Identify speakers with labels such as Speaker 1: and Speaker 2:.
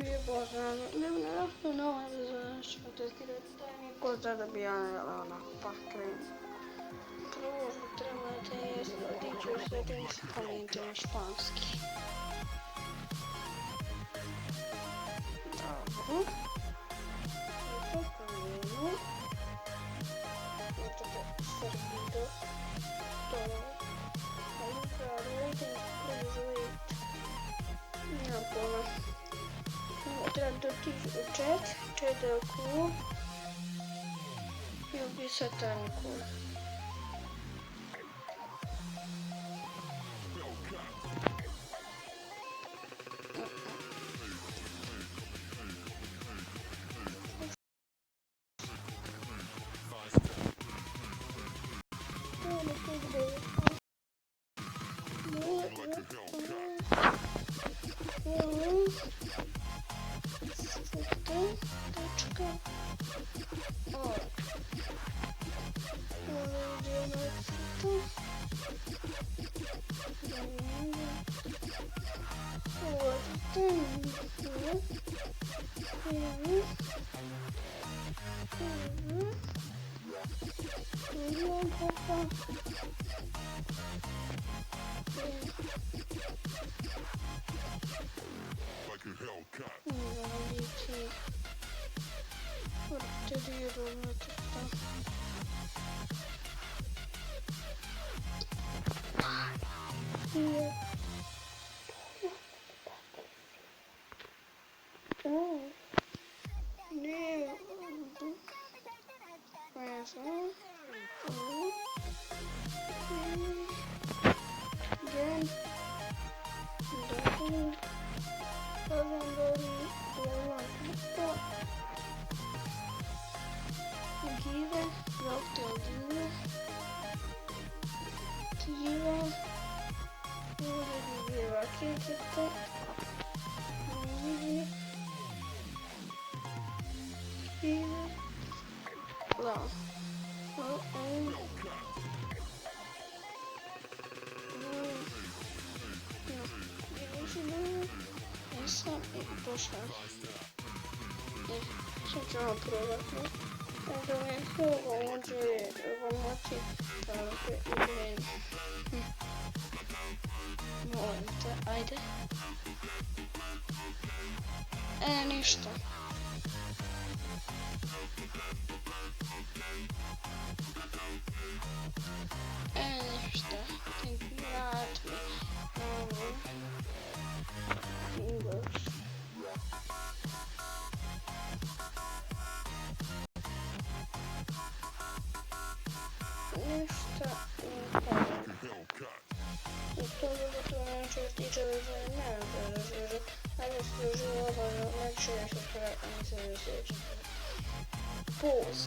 Speaker 1: Boże, ne nähty noise, täytyy kirjoittaa niin kohdata pian pakkein. Provo teacher settings pamiętam szpanski. Dobra. To powinno. No to serwido. To. Nie mam pola. Teraz dotyczyć czedoku i obisatanku. Facciamo prova ovviamente oggi anche molto ajde ništa ništa vrati English. Ništa i to neću stići ne znam ali se uživo neću nešto kada se ne sjećam. Pause.